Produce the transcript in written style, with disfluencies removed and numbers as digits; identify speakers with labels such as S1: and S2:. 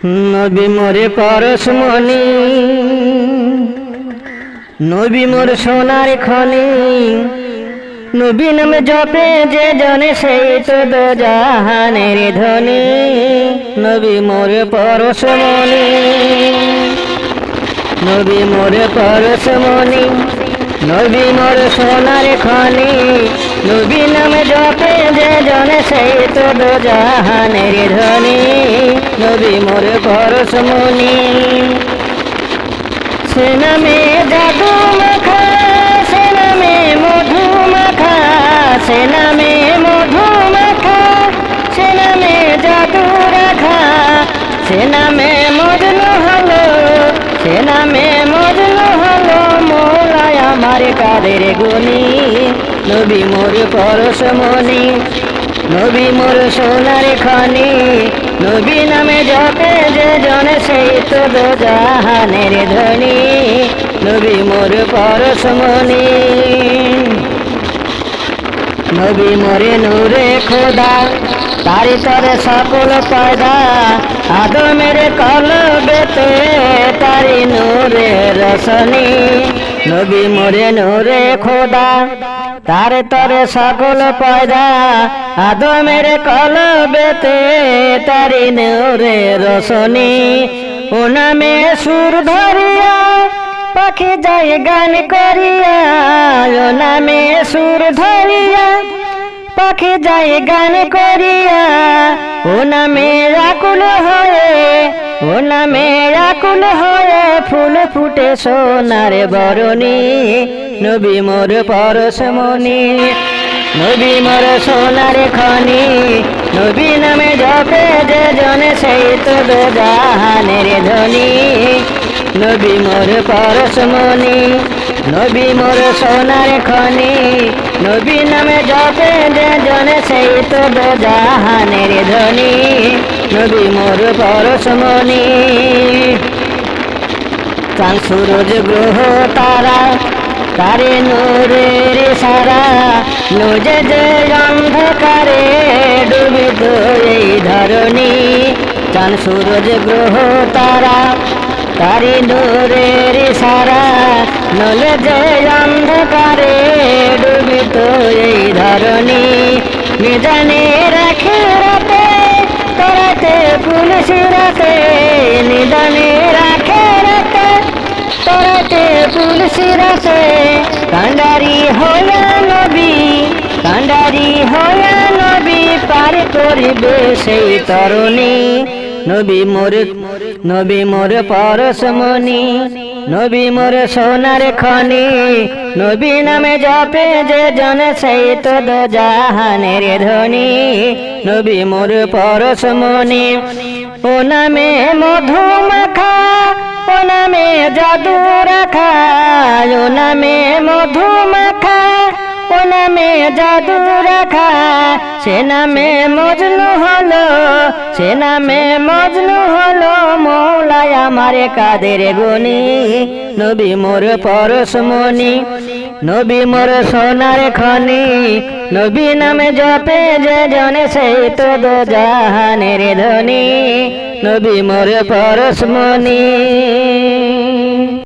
S1: নবী মোরে পরশমণি, নবী মোর সোনার খনি। নবী নামে জপে যে জনে সেই তো দোজাহানের ধনী। নবী মোরে পরশমণি, নবী মোরে পরশমণি, নবী মোর সোনার খনি। নবী নামে জপে যে জনে সেই তো দোজাহানের ধনী। নবী মোর পরশমণি, সে নামে জাদু মাখা, সে নামে মধু মাখা, সে নামে মধু মাখা, সে নামে জাদু রাখা। সে নামে মজনু হলো, সে নামে মজনু হলো মোলায় আমার কাদের গুণী। নবী মোর পরশমণি, নবী মোর সোনার খনি। নবী নামে জপে যে জনে সেই তো দোজাহানের ধনী। নবী মোর পরশমণি, নবী মোরে নূরে খোদা, তারি তরে সকল পয়দা। আদমের কলবেতে তারি নূরে রসনি। নবী মোরে নূরে খোদা, তারে তরে সকল পয়দা। আদমের কলবেতে তারি নূরে রসনি। ও নামে সুর ধরিয়া পাখি যায় গান করিয়া। ও নামে সুর ধরিয়া পাখি যায় গান করিয়া। ও নামে আকুল হয়ে, ও নামে আকুল হয়ে ফুল ফুটে সোনার বরণী। নবী মোর পরশমণি, নবী মোর সোনার খনি। নবী নামে জপে যে জনে সেই তো দোজাহানের ধনী। নবী মোর পরশমণি, নবী মোর সোনার খনি। নবী নামে জপে যে জনে সেই তো দোজাহানের ধনী। নবী মোর পরশমণি, চাঁদ সূরজ গ্রহ তারা, তারে নূরের সারা। নজে যে অন্ধকারে ডুবিত এই ধরণী। চাঁদ সূরজ গ্রহ তারা, তারি নূরের সারা। নলে যে অন্ধকারে ডুবিত এই ধরণী। নিজানে রাখে রাতে তরাতে পুলিশ রাতে। নিজানে রাখে রাতে তরাতে পুলিশ রাতে। কান্ডারি হইয়া নবী, কান্ডারি হইয়া নবী পার করিবে সেই তরণী। নবী মোর, নবী মোর পরশমণি, নবী মোর সোনার খনি। নবী নামে জপে যে জনে সেই তো দোজাহানের ধনী। নবী মোর পরশমণি, ও নামে মধু মাখা, ও নামে জাদু রাখা। ও নামে মধু মাখা, ও নামে জাদু রাখা। সে নামে মজনু হলো, সে নামে মজনু হলো মৌলায় আমার কাদের গুণী। নবী মোর পরশমণি, নবী মোর সোনার খনি। নবী নামে জপে যে জনে সেই তো দোজাহানের ধনী। নবী মোর পরশমণি।